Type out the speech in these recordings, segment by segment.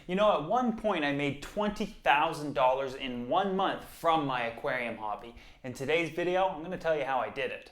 You know, at one point I made $20,000 in 1 month from my aquarium hobby. In today's video, I'm going to tell you how I did it.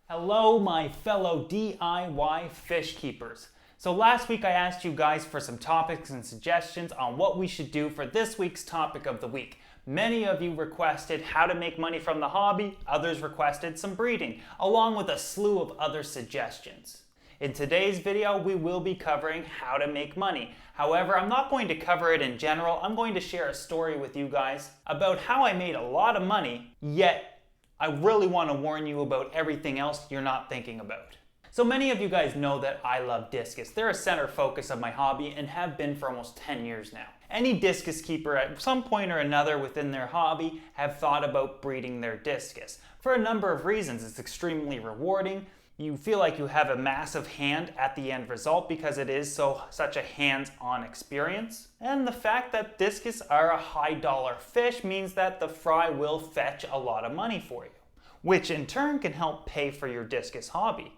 Hello, my fellow DIY fish keepers. So last week I asked you guys for some topics and suggestions on what we should do for this week's topic of the week. Many of you requested how to make money from the hobby, others requested some breeding, along with a slew of other suggestions. In today's video, we will be covering how to make money. However, I'm not going to cover it in general. I'm going to share a story with you guys about how I made a lot of money, yet I really want to warn you about everything else you're not thinking about. So many of you guys know that I love Discus. They're a center focus of my hobby and have been for almost 10 years now. Any Discus keeper at some point or another within their hobby have thought about breeding their Discus. For a number of reasons, it's extremely rewarding. You feel like you have a massive hand at the end result because it is such a hands-on experience. And the fact that Discus are a high dollar fish means that the fry will fetch a lot of money for you, which in turn can help pay for your Discus hobby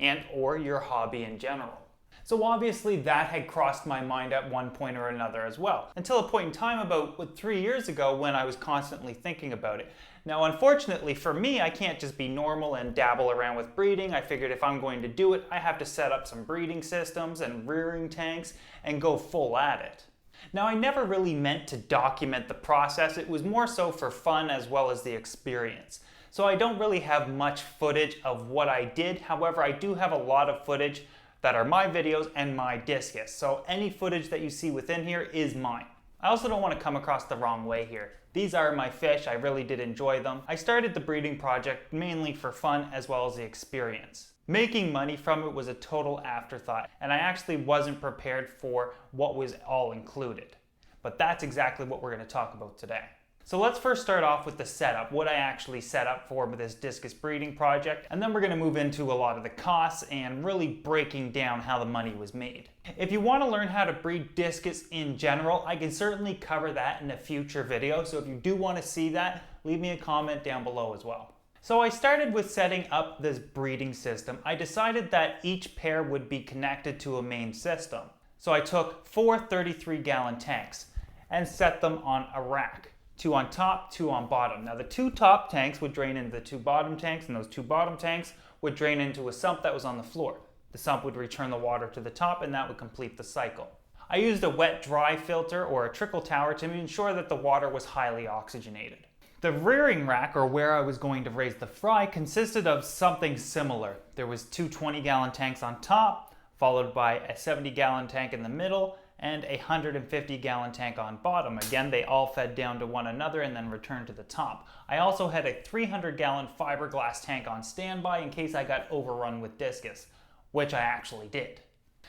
and or your hobby in general. So obviously that had crossed my mind at one point or another as well, until a point in time about 3 years ago when I was constantly thinking about it. Now unfortunately for me, I can't just be normal and dabble around with breeding. I figured if I'm going to do it, I have to set up some breeding systems and rearing tanks and go full at it. Now I never really meant to document the process. It was more so for fun as well as the experience. So I don't really have much footage of what I did. However, I do have a lot of footage that are my videos and my Discus. So any footage that you see within here is mine. I also don't want to come across the wrong way here. These are my fish. I really did enjoy them. I started the breeding project mainly for fun as well as the experience. Making money from it was a total afterthought, and I actually wasn't prepared for what was all included. But that's exactly what we're going to talk about today. So let's first start off with the setup, what I actually set up for this Discus breeding project, and then we're going to move into a lot of the costs and really breaking down how the money was made. If you want to learn how to breed Discus in general, I can certainly cover that in a future video, so if you do want to see that, leave me a comment down below as well. So I started with setting up this breeding system. I decided that each pair would be connected to a main system. So I took 4 33-gallon tanks and set them on a rack. 2 on top, 2 on bottom. Now the 2 top tanks would drain into the 2 bottom tanks, and those 2 bottom tanks would drain into a sump that was on the floor. The sump would return the water to the top, and that would complete the cycle. I used a wet-dry filter or a trickle tower to ensure that the water was highly oxygenated. The rearing rack, or where I was going to raise the fry, consisted of something similar. There was 2 20-gallon tanks on top, followed by a 70-gallon tank in the middle, and a 150-gallon tank on bottom. Again, they all fed down to one another and then returned to the top. I also had a 300-gallon fiberglass tank on standby in case I got overrun with Discus, which I actually did.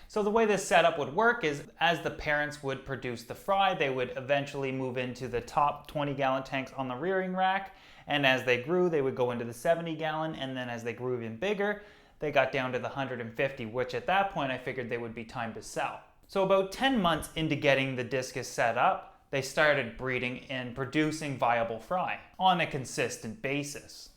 So the way this setup would work is as the parents would produce the fry, they would eventually move into the top 20-gallon tanks on the rearing rack, and as they grew, they would go into the 70-gallon, and then as they grew even bigger, they got down to the 150, which at that point I figured they would be time to sell. So about 10 months into getting the Discus set up, they started breeding and producing viable fry on a consistent basis.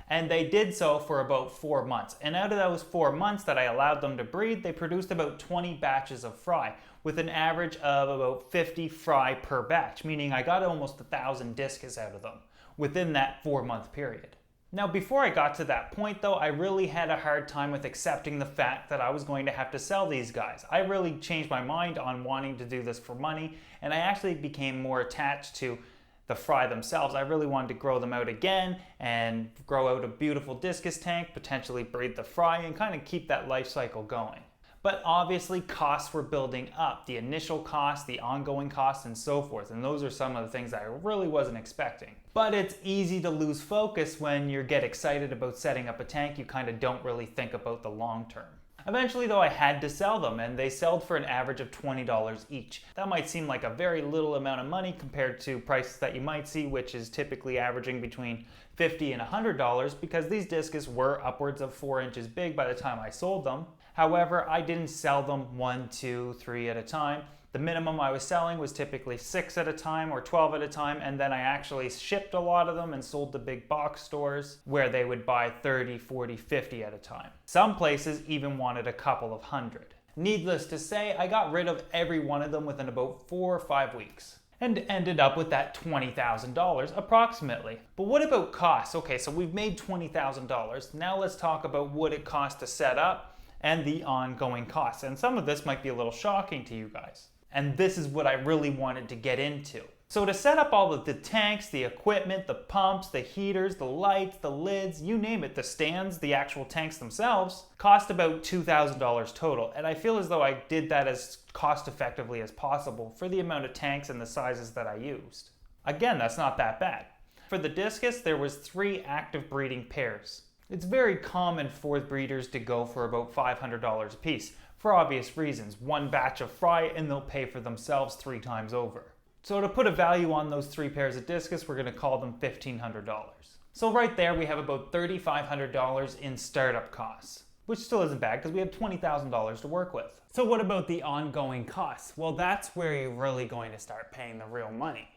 And they did so for about 4 months. And out of those 4 months that I allowed them to breed, they produced about 20 batches of fry with an average of about 50 fry per batch, meaning I got almost 1,000 Discus out of them within that 4-month period. Now, before I got to that point though, I really had a hard time with accepting the fact that I was going to have to sell these guys. I really changed my mind on wanting to do this for money, and I actually became more attached to the fry themselves. I really wanted to grow them out again and grow out a beautiful Discus tank, potentially breed the fry, and kind of keep that life cycle going. But obviously costs were building up, the initial costs, the ongoing costs, and so forth. And those are some of the things I really wasn't expecting. But it's easy to lose focus when you get excited about setting up a tank. You kind of don't really think about the long term. Eventually though, I had to sell them, and they sold for an average of $20 each. That might seem like a very little amount of money compared to prices that you might see, which is typically averaging between $50 and $100, because these Discus were upwards of 4 inches big by the time I sold them. However, I didn't sell them 1, 2, 3 at a time. The minimum I was selling was typically 6 at a time or 12 at a time, and then I actually shipped a lot of them and sold to big box stores where they would buy 30, 40, 50 at a time. Some places even wanted a couple of hundred. Needless to say, I got rid of every one of them within about 4 or 5 weeks and ended up with that $20,000 approximately. But what about costs? Okay, so we've made $20,000. Now let's talk about what it costs to set up and the ongoing costs. And some of this might be a little shocking to you guys. And this is what I really wanted to get into. So to set up all of the tanks, the equipment, the pumps, the heaters, the lights, the lids, you name it, the stands, the actual tanks themselves, cost about $2,000 total. And I feel as though I did that as cost effectively as possible for the amount of tanks and the sizes that I used. Again, that's not that bad. For the Discus, there was 3 active breeding pairs. It's very common for breeders to go for about $500 a piece, for obvious reasons. One batch of fry and they'll pay for themselves 3 times over. So to put a value on those 3 pairs of Discus, we're going to call them $1,500. So right there we have about $3,500 in startup costs, which still isn't bad because we have $20,000 to work with. So what about the ongoing costs? Well, that's where you're really going to start paying the real money.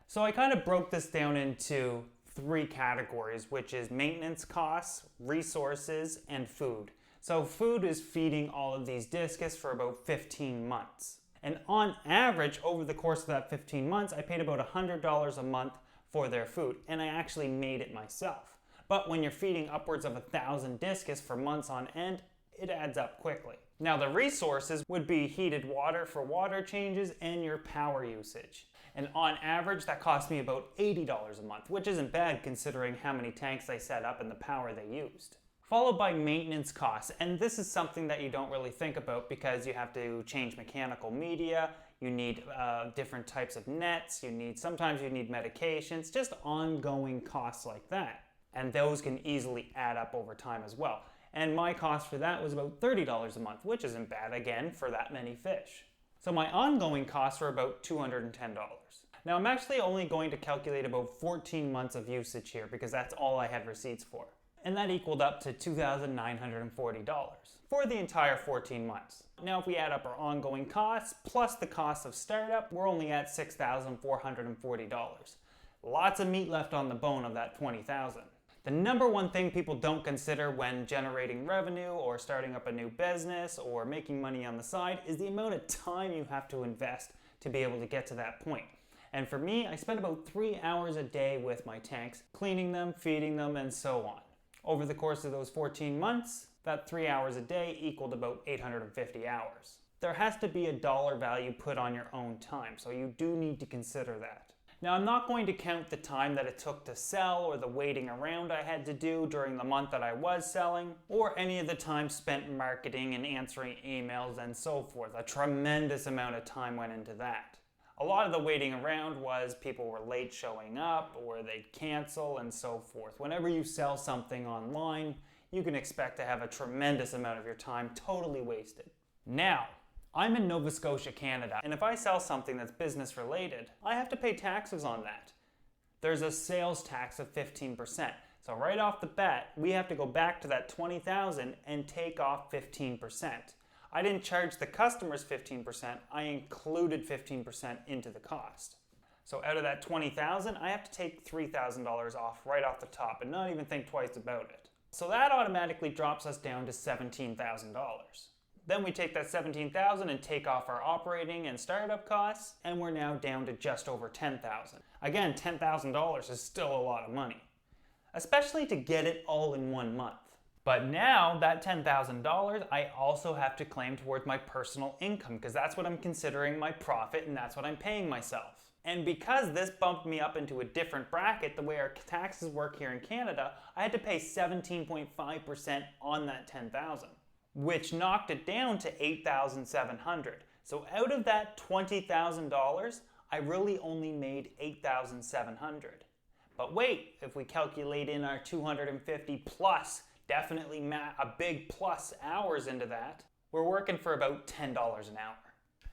So I kind of broke this down into 3 categories, which is maintenance costs, resources, and food. So food is feeding all of these Discus for about 15 months. And on average, over the course of that 15 months, I paid about $100 a month for their food, and I actually made it myself. But when you're feeding upwards of 1,000 Discus for months on end, it adds up quickly. Now the resources would be heated water for water changes and your power usage. And on average, that cost me about $80 a month, which isn't bad considering how many tanks I set up and the power they used. Followed by maintenance costs, and this is something that you don't really think about because you have to change mechanical media, you need different types of nets, sometimes you need medications, just ongoing costs like that. And those can easily add up over time as well. And my cost for that was about $30 a month, which isn't bad again for that many fish. So my ongoing costs were about $210. Now I'm actually only going to calculate about 14 months of usage here because that's all I had receipts for. And that equaled up to $2,940 for the entire 14 months. Now if we add up our ongoing costs plus the cost of startup, we're only at $6,440. Lots of meat left on the bone of that $20,000. The number one thing people don't consider when generating revenue or starting up a new business or making money on the side is the amount of time you have to invest to be able to get to that point. And for me, I spend about 3 hours a day with my tanks, cleaning them, feeding them, and so on. Over the course of those 14 months, that 3 hours a day equaled about 850 hours. There has to be a dollar value put on your own time, so you do need to consider that. Now, I'm not going to count the time that it took to sell or the waiting around I had to do during the month that I was selling, or any of the time spent marketing and answering emails and so forth. A tremendous amount of time went into that. A lot of the waiting around was people were late showing up or they'd cancel and so forth. Whenever you sell something online, you can expect to have a tremendous amount of your time totally wasted. Now, I'm in Nova Scotia, Canada, and if I sell something that's business related, I have to pay taxes on that. There's a sales tax of 15%. So right off the bat, we have to go back to that $20,000 and take off 15%. I didn't charge the customers 15%, I included 15% into the cost. So out of that $20,000, I have to take $3,000 off right off the top and not even think twice about it. So that automatically drops us down to $17,000. Then we take that $17,000 and take off our operating and startup costs, and we're now down to just over $10,000. Again, $10,000 is still a lot of money, especially to get it all in 1 month. But now that $10,000, I also have to claim towards my personal income because that's what I'm considering my profit and that's what I'm paying myself. And because this bumped me up into a different bracket, the way our taxes work here in Canada, I had to pay 17.5% on that $10,000, which knocked it down to $8,700. So out of that $20,000, I really only made $8,700. But wait, if we calculate in our 250 plus, definitely a big plus hours into that, we're working for about $10 an hour.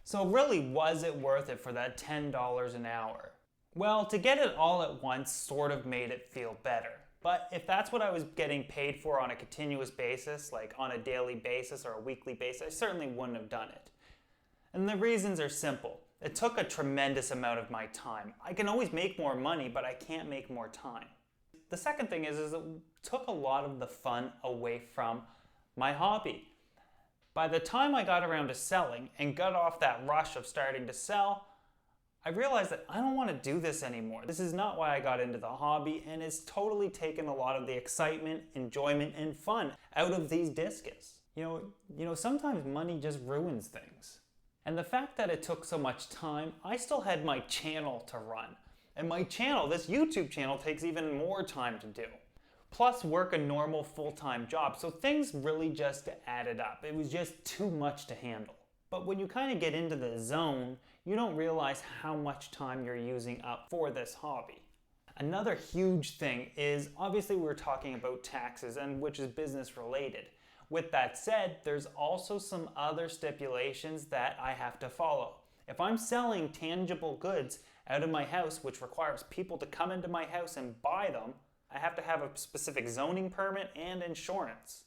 So really, was it worth it for that $10 an hour? Well, to get it all at once sort of made it feel better. But if that's what I was getting paid for on a continuous basis, like on a daily basis or a weekly basis, I certainly wouldn't have done it. And the reasons are simple. It took a tremendous amount of my time. I can always make more money, but I can't make more time. The second thing is it took a lot of the fun away from my hobby. By the time I got around to selling and got off that rush of starting to sell, I realized that I don't want to do this anymore. This is not why I got into the hobby, and it's totally taken a lot of the excitement, enjoyment, and fun out of these discus. You know, sometimes money just ruins things. And the fact that it took so much time, I still had my channel to run. And my channel, this YouTube channel, takes even more time to do. Plus work a normal full-time job, so things really just added up. It was just too much to handle. But when you kind of get into the zone, you don't realize how much time you're using up for this hobby. Another huge thing is, obviously we're talking about taxes, and which is business related. With that said, there's also some other stipulations that I have to follow. If I'm selling tangible goods out of my house, which requires people to come into my house and buy them, I have to have a specific zoning permit and insurance.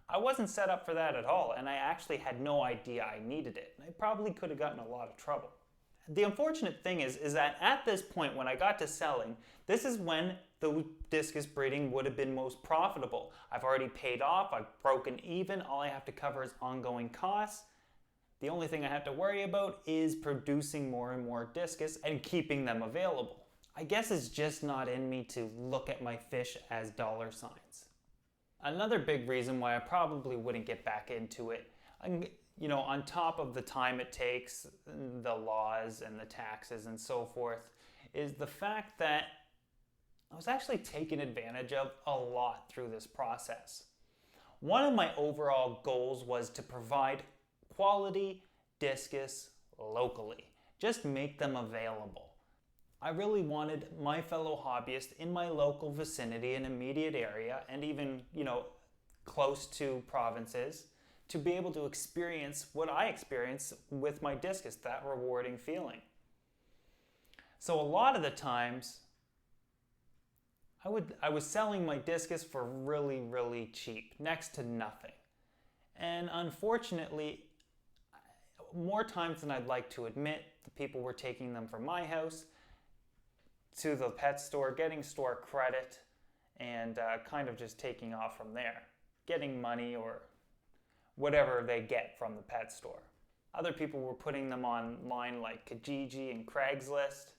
I wasn't set up for that at all, and I actually had no idea I needed it. I probably could have gotten a lot of trouble. The unfortunate thing is that at this point, when I got to selling, this is when the discus breeding would have been most profitable. I've already paid off, I've broken even, all I have to cover is ongoing costs. The only thing I have to worry about is producing more and more discus and keeping them available. I guess it's just not in me to look at my fish as dollar signs. Another big reason why I probably wouldn't get back into it, you know, on top of the time it takes, the laws and the taxes and so forth, is the fact that I was actually taken advantage of a lot through this process. One of my overall goals was to provide quality discus locally. Just make them available. I really wanted my fellow hobbyists in my local vicinity and immediate area, and even, close to provinces, to be able to experience what I experience with my discus, that rewarding feeling. So a lot of the times, I was selling my discus for really, really cheap, next to nothing. And unfortunately, more times than I'd like to admit, the people were taking them from my house to the pet store, getting store credit, and kind of just taking off from there, getting money or whatever they get from the pet store. Other people were putting them online like Kijiji and Craigslist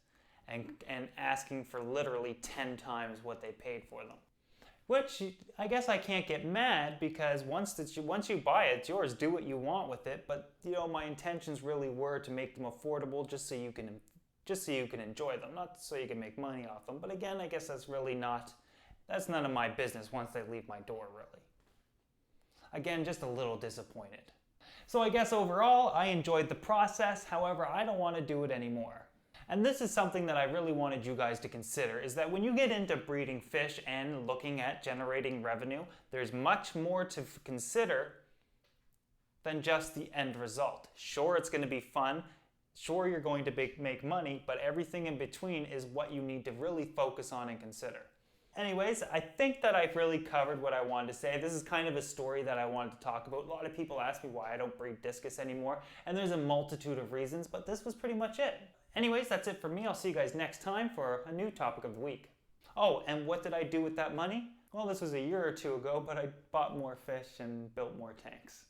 and asking for literally 10 times what they paid for them. Which I guess I can't get mad, because once you buy it, it's yours. Do what you want with it. But my intentions really were to make them affordable, just so you can enjoy them, not so you can make money off them. But again, I guess that's none of my business once they leave my door, really. Again, just a little disappointed. So I guess overall, I enjoyed the process. However, I don't want to do it anymore. And this is something that I really wanted you guys to consider, is that when you get into breeding fish and looking at generating revenue, there's much more to consider than just the end result. Sure, it's going to be fun. Sure, you're going to make money, but everything in between is what you need to really focus on and consider. Anyways, I think that I've really covered what I wanted to say. This is kind of a story that I wanted to talk about. A lot of people ask me why I don't breed discus anymore, and there's a multitude of reasons, but this was pretty much it. Anyways, that's it for me. I'll see you guys next time for a new topic of the week. Oh, and what did I do with that money? Well, this was a year or two ago, but I bought more fish and built more tanks.